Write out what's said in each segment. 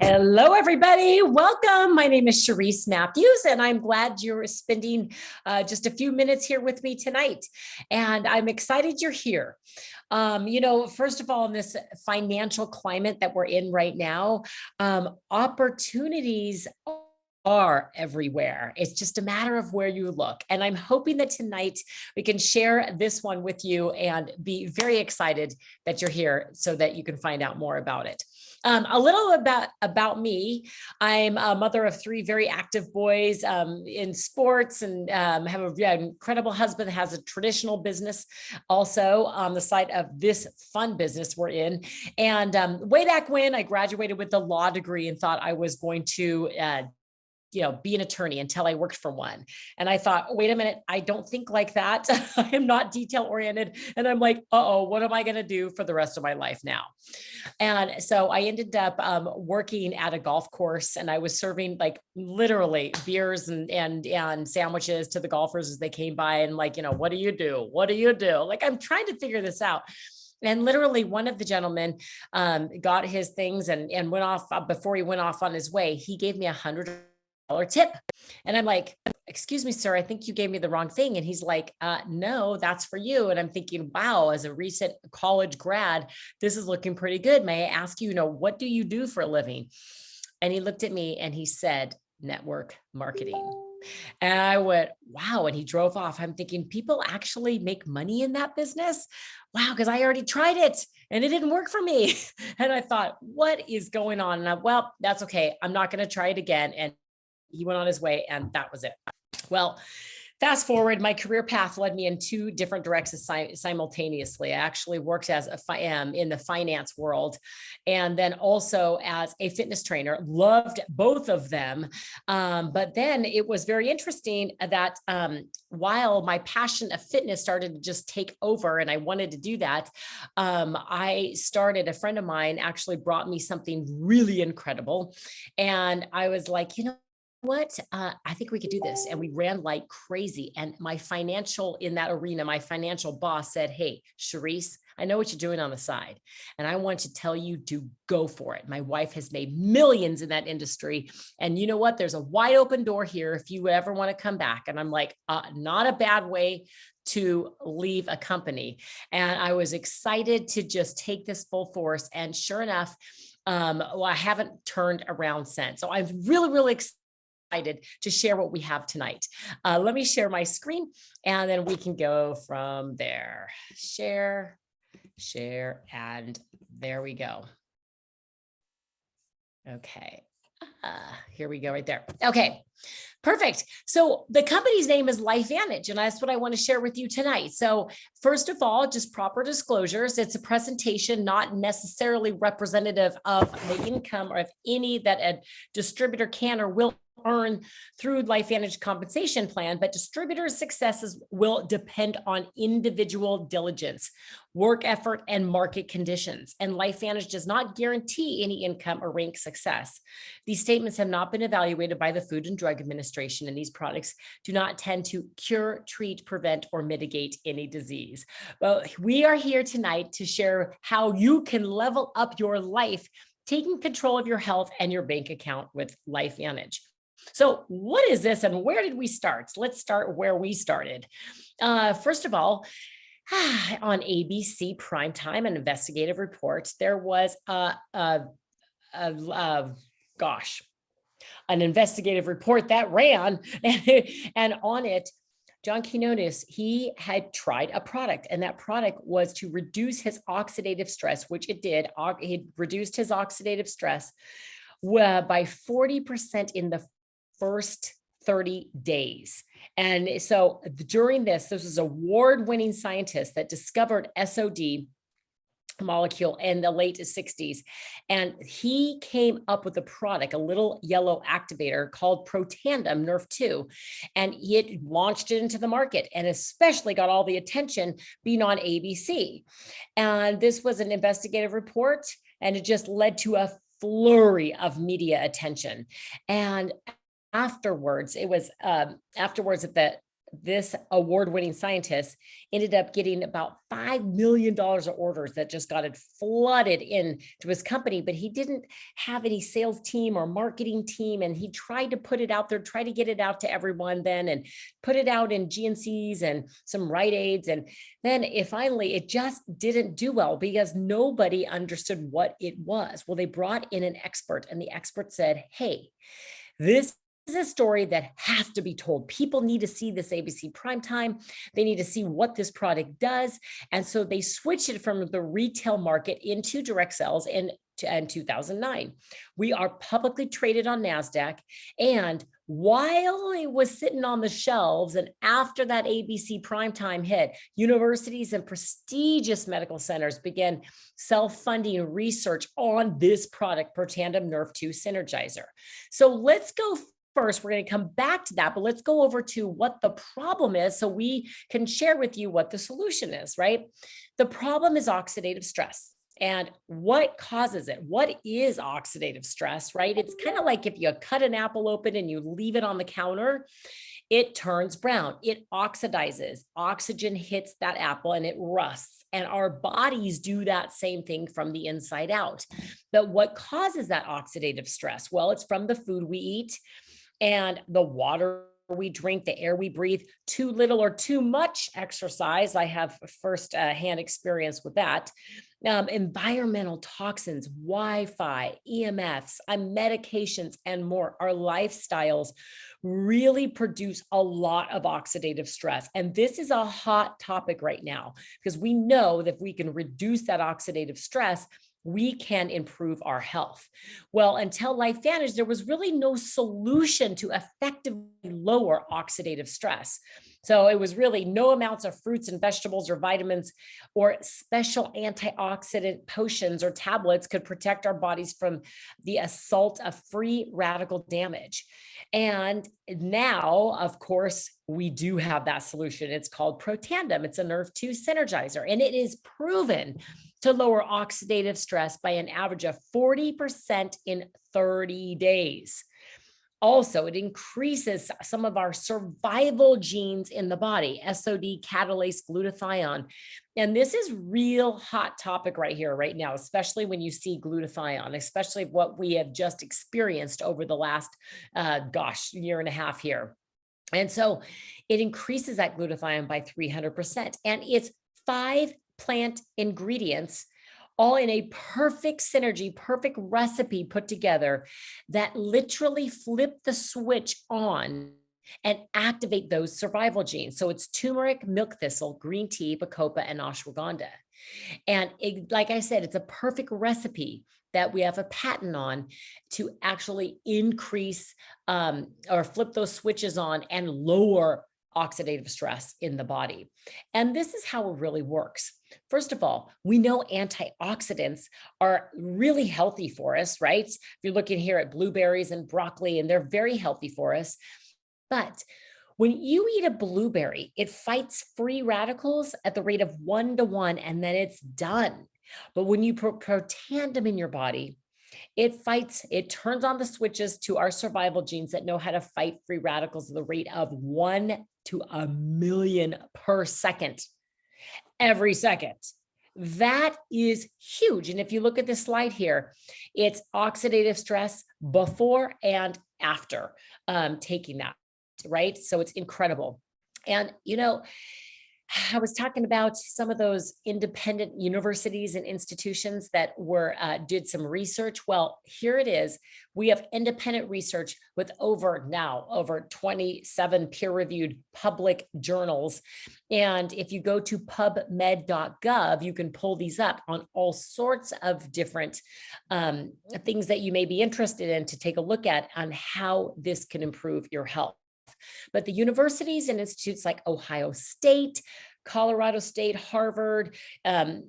Hello, everybody. Welcome. My name is Cherise Matthews, and I'm glad you're spending just a few minutes here with me tonight. And I'm excited you're here. First of all, in this financial climate that we're in right now, opportunities are everywhere. It's just a matter of where you look. And I'm hoping that tonight we can share this one with you and be very excited that you're here so that you can find out more about it. A little about me. I'm a mother of three very active boys in sports, and have an incredible husband that has a traditional business also on the side of this fun business we're in. And way back when I graduated with a law degree and thought I was going to be an attorney until I worked for one. And I thought, wait a minute, I don't think like that. I am not detail oriented. And I'm like, what am I going to do for the rest of my life now? And so I ended up working at a golf course, and I was serving like literally beers and sandwiches to the golfers as they came by, and like, what do you do? What do you do? Like, I'm trying to figure this out. And literally one of the gentlemen got his things and went off. Before he went off on his way, he gave me $100 tip. And I'm like, excuse me, sir, I think you gave me the wrong thing. And he's like, no, that's for you. And I'm thinking, wow, as a recent college grad, this is looking pretty good. May I ask you, what do you do for a living? And he looked at me and he said, network marketing. And I went, wow. And he drove off. I'm thinking, people actually make money in that business? Wow, because I already tried it and it didn't work for me. And I thought, what is going on? And well, that's okay. I'm not going to try it again. And he went on his way, and that was it. Well, fast forward, my career path led me in two different directions simultaneously. I actually worked as in the finance world, and then also as a fitness trainer. Loved both of them. But then it was very interesting that while my passion of fitness started to just take over and I wanted to do that, a friend of mine actually brought me something really incredible. And I was like, what? I think we could do this. And we ran like crazy. And my financial boss said, hey, Cherise, I know what you're doing on the side, and I want to tell you to go for it. My wife has made millions in that industry. And you know what? There's a wide open door here if you ever want to come back. And I'm like, not a bad way to leave a company. And I was excited to just take this full force. And sure enough, I haven't turned around since. So I'm really, really excited to share what we have tonight. Let me share my screen, and then we can go from there. Share, and there we go. Okay. Here we go right there. Okay, perfect. So the company's name is LifeVantage, and that's what I want to share with you tonight. So first of all, just proper disclosures. It's a presentation, not necessarily representative of the income or of any that a distributor can or will earn through LifeVantage compensation plan, but distributors' successes will depend on individual diligence, work effort, and market conditions. And LifeVantage does not guarantee any income or rank success. These statements have not been evaluated by the Food and Drug Administration, and these products do not tend to cure, treat, prevent, or mitigate any disease. Well, we are here tonight to share how you can level up your life, taking control of your health and your bank account with LifeVantage. So what is this and where did we start? Let's start where we started. First of all, on ABC Primetime, an investigative report, there was an investigative report that ran, and on it, John Quinones, he had tried a product, and that product was to reduce his oxidative stress, which it did. He reduced his oxidative stress by 40% in the first 30 days. And so during this was award-winning scientist that discovered SOD molecule in the late 60s. And he came up with a product, a little yellow activator called Protandim Nerf 2. And it launched it into the market and especially got all the attention being on ABC. And this was an investigative report, and it just led to a flurry of media attention. And afterwards, it was at the this award-winning scientist ended up getting about $5 million of orders that just got it flooded into his company, but he didn't have any sales team or marketing team. And he tried to put it out there, try to get it out to everyone then, and put it out in GNCs and some Rite Aids. And then finally, it just didn't do well because nobody understood what it was. Well, they brought in an expert, and the expert said, hey, this is a story that has to be told. People need to see this ABC primetime. They need to see what this product does. And so they switched it from the retail market into direct sales in 2009. We are publicly traded on NASDAQ. And while it was sitting on the shelves, and after that ABC primetime hit, universities and prestigious medical centers began self-funding research on this product, Protandim Nerve 2 Synergizer. So let's go first. We're going to come back to that, but let's go over to what the problem is so we can share with you what the solution is, right? The problem is oxidative stress. And what causes it? What is oxidative stress, right? It's kind of like if you cut an apple open and you leave it on the counter, it turns brown, it oxidizes, oxygen hits that apple and it rusts. And our bodies do that same thing from the inside out. But what causes that oxidative stress? Well, it's from the food we eat and the water we drink, the air we breathe, too little or too much exercise. I have first-hand experience with that. Environmental toxins, Wi-Fi, EMFs, medications, and more. Our lifestyles really produce a lot of oxidative stress. And this is a hot topic right now because we know that if we can reduce that oxidative stress, we can improve our health. Well, until LifeVantage, there was really no solution to effectively lower oxidative stress. So it was really no amounts of fruits and vegetables or vitamins or special antioxidant potions or tablets could protect our bodies from the assault of free radical damage. And now, of course, we do have that solution. It's called Protandim. It's a Nerve 2 Synergizer, and it is proven to lower oxidative stress by an average of 40% in 30 days. Also, it increases some of our survival genes in the body, SOD, catalase, glutathione. And this is real hot topic right here, right now, especially when you see glutathione, especially what we have just experienced over the last, year and a half here. And so it increases that glutathione by 300%. And it's 5 plant ingredients, all in a perfect synergy, perfect recipe put together that literally flip the switch on and activate those survival genes. So it's turmeric, milk thistle, green tea, bacopa, and ashwagandha. And like I said, it's a perfect recipe that we have a patent on to actually increase or flip those switches on and lower oxidative stress in the body. And this is how it really works. First of all, we know antioxidants are really healthy for us, right? If you're looking here at blueberries and broccoli, and they're very healthy for us. But when you eat a blueberry, it fights free radicals at the rate of 1 to 1, and then it's done. But when you put Protandim in your body, it turns on the switches to our survival genes that know how to fight free radicals at the rate of 1 to 1,000,000 per second, every second. That is huge. And if you look at this slide here, it's oxidative stress before and after taking that, right? So it's incredible. And, I was talking about some of those independent universities and institutions that did some research. Well, here it is. We have independent research with over 27 peer-reviewed public journals. And if you go to pubmed.gov, you can pull these up on all sorts of different things that you may be interested in to take a look at on how this can improve your health. But the universities and institutes like Ohio State, Colorado State, Harvard,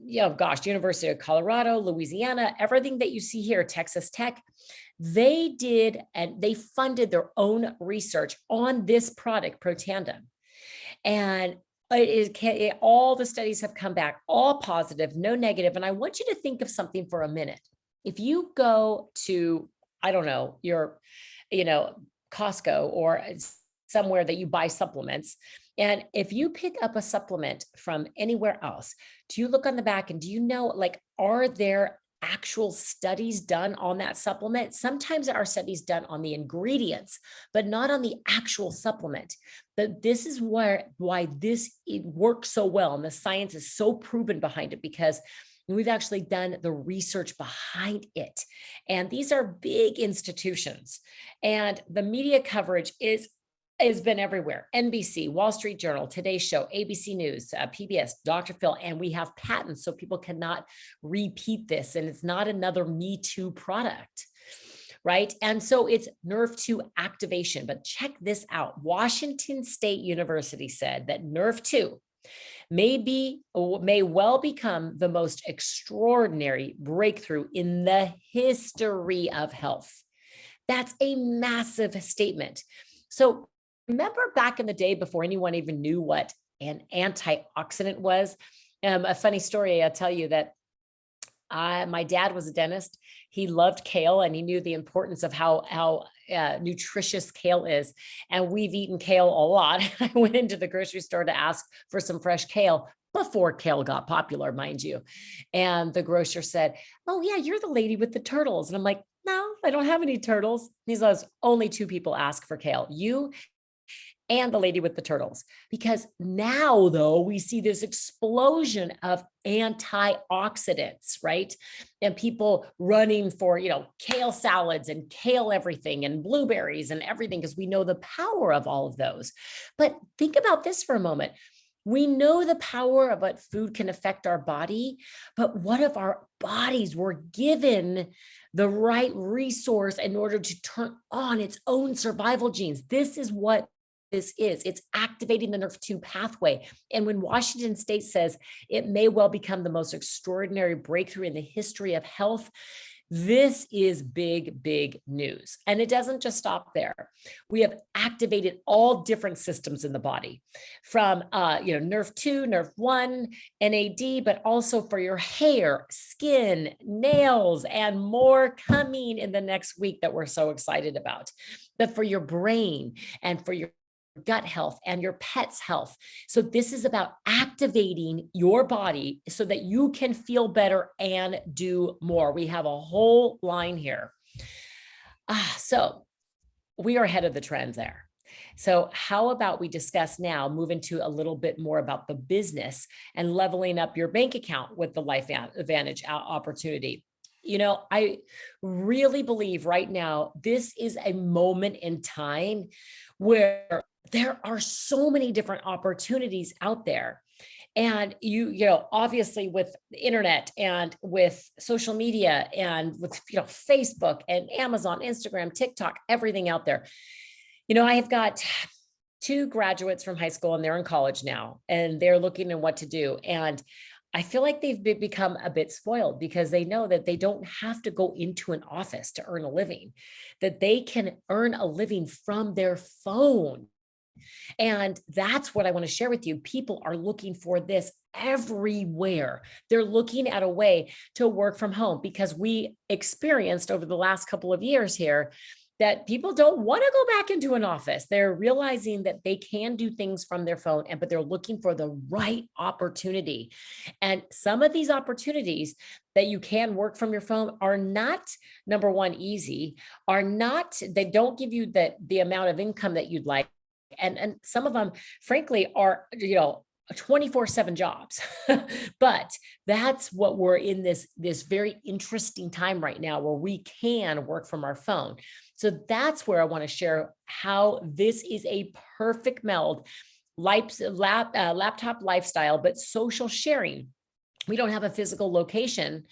University of Colorado, Louisiana, everything that you see here, Texas Tech, they did and they funded their own research on this product, Protandim. And all the studies have come back, all positive, no negative. And I want you to think of something for a minute. If you go to, your, Costco or somewhere that you buy supplements, And if you pick up a supplement from anywhere else, do you look on the back and do you know, like, are there actual studies done on that supplement? Sometimes there are studies done on the ingredients, but not on the actual supplement. But this is why this it works so well. And the science is so proven behind it, because we've actually done the research behind it. And these are big institutions. And the media coverage has been everywhere. NBC, Wall Street Journal, Today Show, ABC News, PBS, Dr. Phil, and we have patents so people cannot repeat this. And it's not another Me Too product, right? And so it's Nerve2 activation. But check this out. Washington State University said that Nerve2 may well become the most extraordinary breakthrough in the history of health. That's a massive statement. So remember back in the day before anyone even knew what an antioxidant was? A funny story, I'll tell you that my dad was a dentist. He loved kale and he knew the importance of how nutritious kale is. And we've eaten kale a lot. I went into the grocery store to ask for some fresh kale before kale got popular, mind you. And the grocer said, "Oh yeah, you're the lady with the turtles." And I'm like, "No, I don't have any turtles." He says, "Only two people ask for kale, you and the lady with the turtles." Because now, though, we see this explosion of antioxidants, right? And people running for, kale salads and kale everything and blueberries and everything, because we know the power of all of those. But think about this for a moment. We know the power of what food can affect our body, but what if our bodies were given the right resource in order to turn on its own survival genes? This is what this is. It's activating the Nerve2 pathway. And when Washington State says it may well become the most extraordinary breakthrough in the history of health, this is big, big news. And it doesn't just stop there. We have activated all different systems in the body, from Nerve2, Nerve1, NAD, but also for your hair, skin, nails, and more coming in the next week that we're so excited about. But for your brain and for your gut health and your pet's health. So this is about activating your body so that you can feel better and do more. We have a whole line here. So we are ahead of the trends there. So how about we discuss now, move into a little bit more about the business and leveling up your bank account with the Life Advantage opportunity. I really believe right now, this is a moment in time where there are so many different opportunities out there. And obviously with the internet and with social media and with, Facebook and Amazon, Instagram, TikTok, everything out there. I have got 2 graduates from high school and they're in college now and they're looking at what to do. And I feel like they've become a bit spoiled because they know that they don't have to go into an office to earn a living, that they can earn a living from their phone. And that's what I want to share with you. People are looking for this everywhere. They're looking at a way to work from home because we experienced over the last couple of years here that people don't want to go back into an office. They're realizing that they can do things from their phone, but they're looking for the right opportunity. And some of these opportunities that you can work from your phone are not, number one, easy, they don't give you the amount of income that you'd like. And some of them, frankly, are, 24/7 jobs. But that's what we're in this very interesting time right now where we can work from our phone. So that's where I want to share how this is a perfect meld, laptop lifestyle, but social sharing. We don't have a physical location.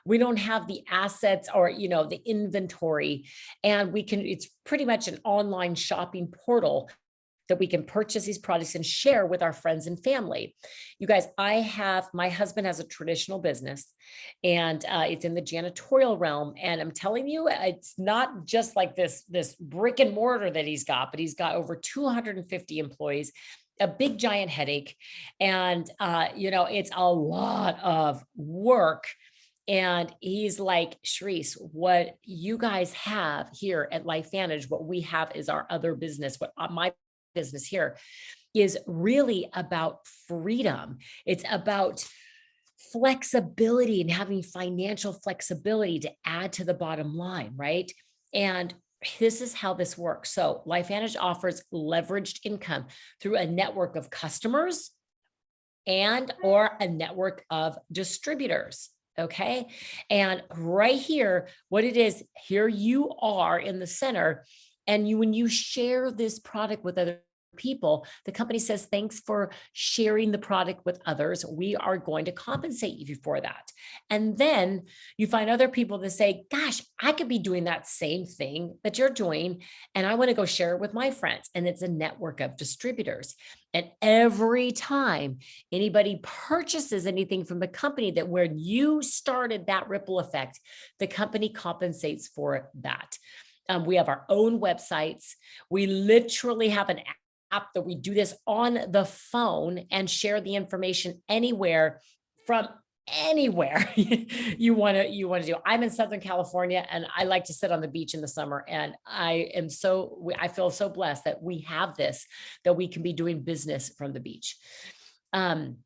We don't have the assets or, the inventory. And it's pretty much an online shopping portal that we can purchase these products and share with our friends and family. You guys, my husband has a traditional business and it's in the janitorial realm. And I'm telling you, it's not just like this brick and mortar that he's got, but he's got over 250 employees, a big giant headache. And, it's a lot of work. And he's like, "Cherise, what you guys have here at Life Vantage, what we have is our other business, what my business here. is really about freedom. It's about flexibility and having financial flexibility to add to the bottom line, right? And this is how this works. So LifeVantage offers leveraged income through a network of customers and or a network of distributors. Okay. And right here, what it is, here you are in the center. And when you share this product with other people, the company says, thanks for sharing the product with others. We are going to compensate you for that. And then you find other people that say, gosh, I could be doing that same thing that you're doing, and I want to go share it with my friends. And it's a network of distributors. And every time anybody purchases anything from the company, that where you started that ripple effect, the company compensates for that. We have our own websites. We literally have an app that we do this on the phone and share the information anywhere from anywhere you want to do. I'm in Southern California, and I like to sit on the beach in the summer. And I feel so blessed that we have this, that we can be doing business from the beach. And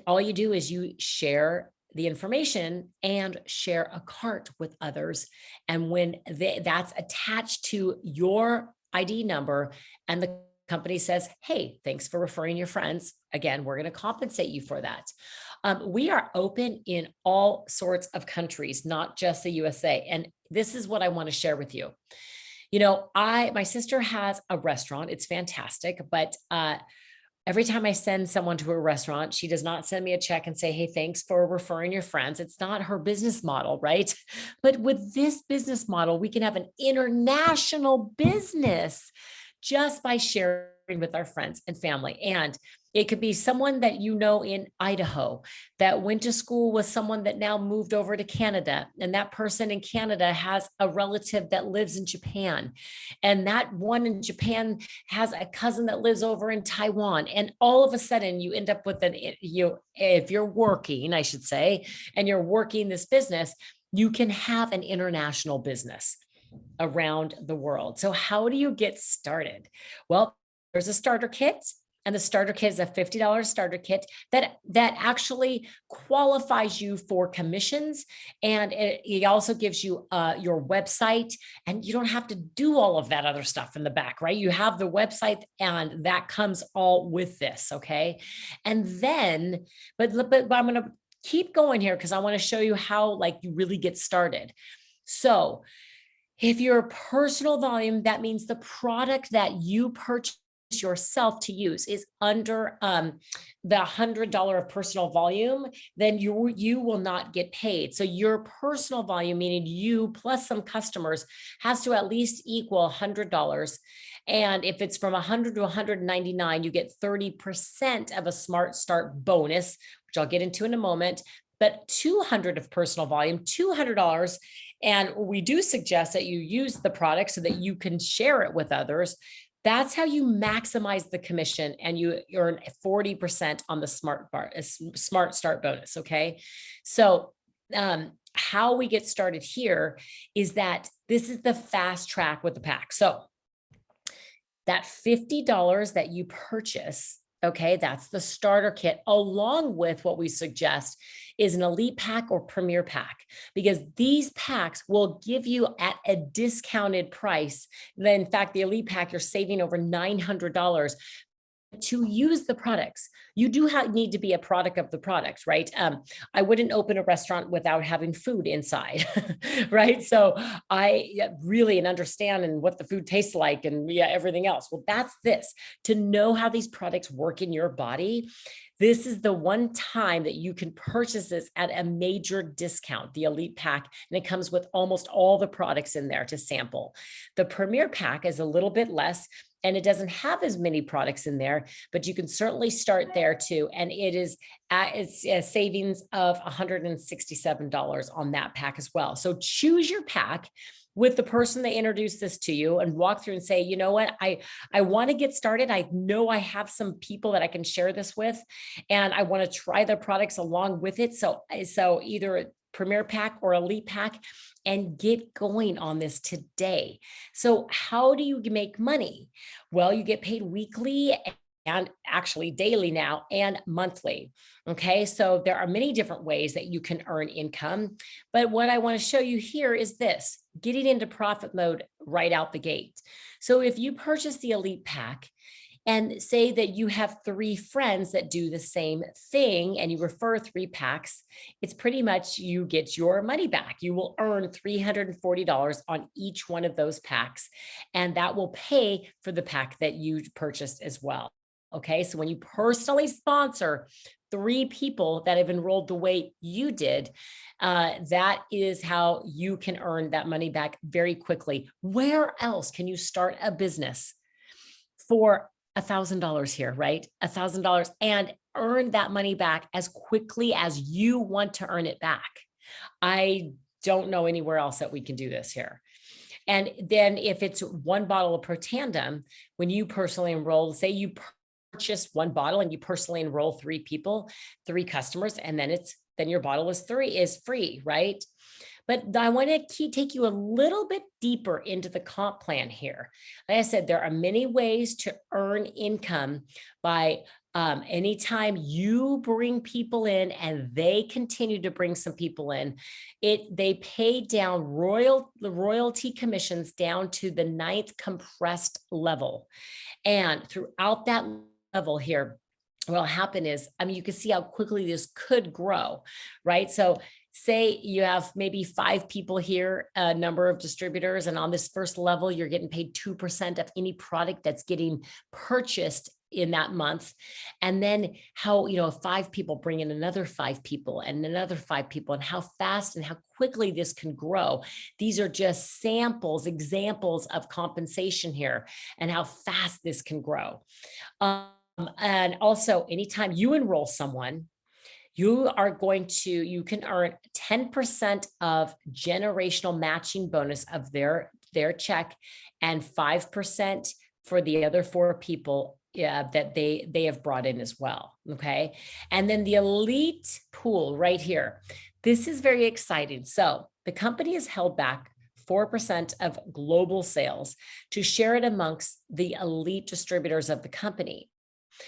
all you do is you share the information and share a cart with others. And when that's attached to your ID number, and the company says, hey, thanks for referring your friends, again, we're going to compensate you for that. We are open in all sorts of countries, not just the USA. And this is what I want to share with you. You know, my sister has a restaurant. It's fantastic. But every time I send someone to a restaurant, she does not send me a check and say, hey, thanks for referring your friends. It's not her business model, right? But with this business model, we can have an international business just by sharing with our friends and family. And it could be someone that you know in Idaho that went to school with someone that now moved over to Canada. And that person in Canada has a relative that lives in Japan. And that one in Japan has a cousin that lives over in Taiwan. And all of a sudden you end up with if you're working, I should say, and you're working this business, you can have an international business around the world. So how do you get started? Well, there's a starter kit. And the starter kit is a $50 starter kit that actually qualifies you for commissions. And it also gives you your website, and you don't have to do all of that other stuff in the back, right? You have the website, and that comes all with this, okay? And then, but I'm going to keep going here because I want to show you how you really get started. So if your personal volume, that means the product that you purchase yourself to use is under the $100 of personal volume, then you will not get paid. So your personal volume, meaning you plus some customers, has to at least equal $100. And if it's from 100 to 199, you get 30% of a Smart Start bonus, which I'll get into in a moment. But 200 of personal volume, $200. And we do suggest that you use the product so that you can share it with others. That's how you maximize the commission, and you earn 40% on the Smart Start bonus. Okay. So how we get started here is that this is the fast track with the pack. So that $50 that you purchase, okay, that's the starter kit, along with what we suggest is an elite pack or premier pack, because these packs will give you at a discounted price. Then, in fact, the elite pack, you're saving over $900 to use the products. You do need to be a product of the product, right? I wouldn't open a restaurant without having food inside, right? So I really understand and what the food tastes like and everything else. Well, that's this, to know how these products work in your body. This is the one time that you can purchase this at a major discount, the elite pack, and it comes with almost all the products in there to sample. The premier pack is a little bit less, and it doesn't have as many products in there, but you can certainly start there too. And it's a savings of $167 on that pack as well. So choose your pack with the person that introduced this to you and walk through and say, you know what, I want to get started. I know I have some people that I can share this with, and I want to try the products along with it. So either a premier pack or elite pack, and get going on this today. So how do you make money? Well, you get paid weekly, and actually daily now and monthly. Okay, so there are many different ways that you can earn income. But what I want to show you here is this, getting into profit mode right out the gate. So if you purchase the Elite Pack, and say that you have 3 friends that do the same thing and you refer 3 packs, it's pretty much you get your money back. You will earn $340 on each one of those packs, and that will pay for the pack that you purchased as well. Okay, so when you personally sponsor 3 people that have enrolled the way you did, that is how you can earn that money back very quickly. Where else can you start a business for $1,000 here, right? $1,000 and earn that money back as quickly as you want to earn it back? I don't know anywhere else that we can do this here. And then if it's 1 bottle of Protandem, when you personally enroll, say you purchase 1 bottle and you personally enroll 3 people, 3 customers, and then your bottle is free, right? But I want to take you a little bit deeper into the comp plan here. Like I said, there are many ways to earn income by anytime you bring people in and they continue to bring some people in, they pay down the royalty commissions down to the 9th compressed level. And throughout that level here, what will happen is, you can see how quickly this could grow, right? So say you have maybe 5 people here, a number of distributors, and on this first level, you're getting paid 2% of any product that's getting purchased in that month. And then how, 5 people bring in another 5 people and another 5 people, and how fast and how quickly this can grow. These are just examples of compensation here and how fast this can grow. And also, anytime you enroll someone, you can earn 10% of generational matching bonus of their check, and 5% for the other 4 people that they have brought in as well. Okay. And then the Elite pool right here. This is very exciting. So the company has held back 4% of global sales to share it amongst the elite distributors of the company.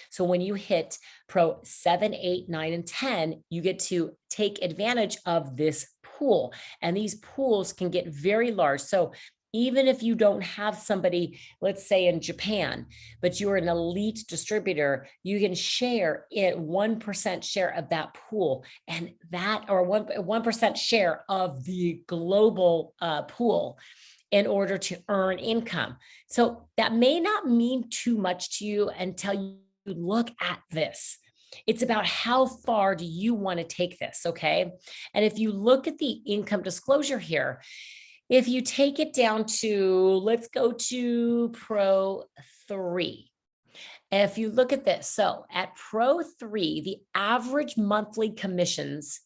So when you hit Pro 7, 8, 9, and 10, you get to take advantage of this pool. And these pools can get very large. So even if you don't have somebody, let's say in Japan, but you're an elite distributor, you can share it 1% share of that pool, and that, or 1% share of the global pool, in order to earn income. So that may not mean too much to you until you look at this. It's about how far do you want to take this, okay? And if you look at the income disclosure here, if you take it down to, let's go to Pro 3. If you look at this, so at Pro 3, the average monthly commissions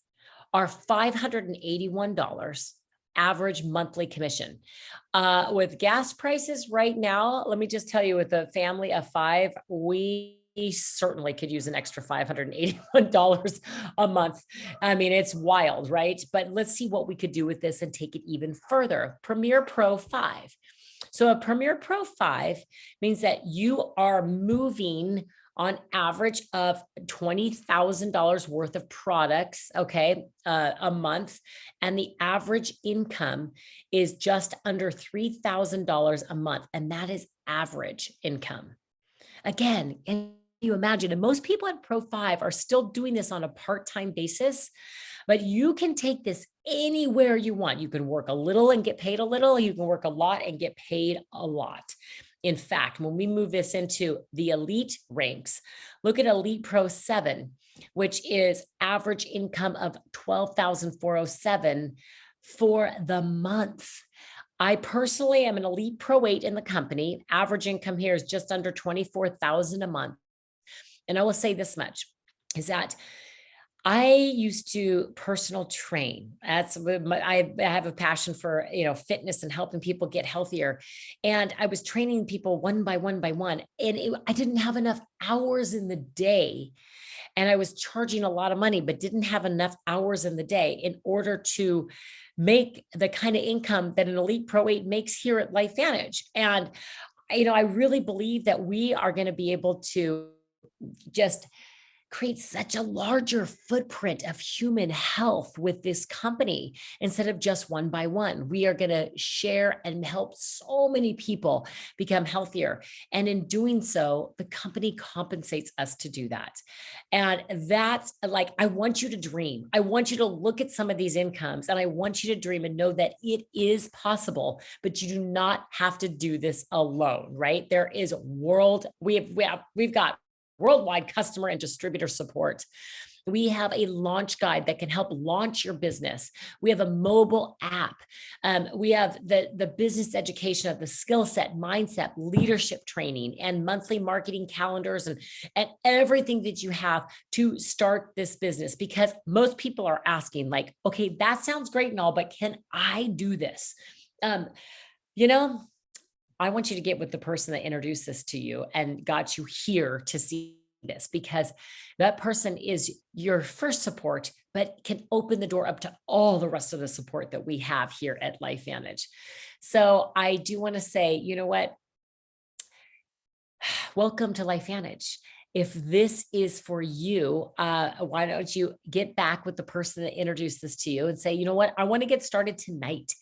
are $581. Average monthly commission. With gas prices right now, let me just tell you, with a family of 5, we certainly could use an extra $581 a month. It's wild, right? But let's see what we could do with this and take it even further. Premier Pro 5. So a Premier Pro 5 means that you are moving on average of $20,000 worth of products, okay, a month. And the average income is just under $3,000 a month. And that is average income. Again, can you imagine? And most people at Pro 5 are still doing this on a part-time basis, but you can take this anywhere you want. You can work a little and get paid a little. You can work a lot and get paid a lot. In fact, when we move this into the elite ranks, look at Elite Pro 7, which is average income of $12,407 for the month. I personally am an Elite Pro 8 in the company. Average income here is just under $24,000 a month. And I will say this much, is that I used to personal train. I have a passion for, fitness and helping people get healthier. And I was training people one by one by one. And I didn't have enough hours in the day. And I was charging a lot of money, but didn't have enough hours in the day in order to make the kind of income that an Elite Pro 8 makes here at LifeVantage. And, I really believe that we are going to be able to just create such a larger footprint of human health with this company instead of just one by one. We are going to share and help so many people become healthier. And in doing so, the company compensates us to do that. And that's like, I want you to dream. I want you to look at some of these incomes and I want you to dream and know that it is possible, but you do not have to do this alone, right? There is we've got worldwide customer and distributor support. We have a launch guide that can help launch your business. We have a mobile app. We have the business education of the skill set, mindset, leadership training, and monthly marketing calendars and everything that you have to start this business. Because most people are asking like, okay, that sounds great and all, but can I do this? You know, I want you to get with the person that introduced this to you and got you here to see this, because that person is your first support, but can open the door up to all the rest of the support that we have here at LifeVantage. So I do want to say, you know what? Welcome to LifeVantage. If this is for you, why don't you get back with the person that introduced this to you and say, you know what? I want to get started tonight.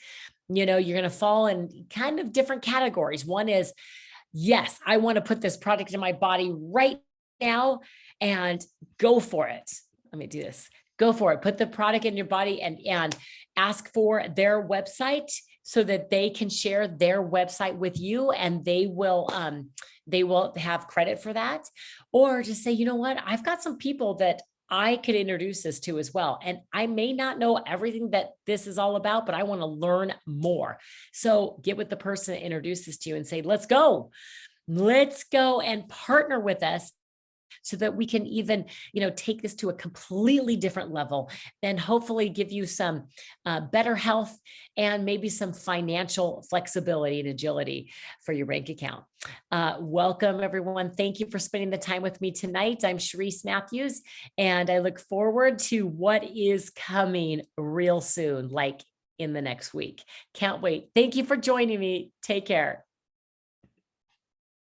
You're going to fall in kind of different categories. One is, yes, I want to put this product in my body right now and go for it. Let me do this. Go for it. Put the product in your body and ask for their website so that they can share their website with you and they will have credit for that. Or just say, you know what? I've got some people that I could introduce this to as well. And I may not know everything that this is all about, but I want to learn more. So get with the person that introduced this to you and say, let's go and partner with us so that we can even, take this to a completely different level and hopefully give you some better health and maybe some financial flexibility and agility for your bank account. Welcome, everyone. Thank you for spending the time with me tonight. I'm Cherise Matthews, and I look forward to what is coming real soon, like in the next week. Can't wait. Thank you for joining me. Take care.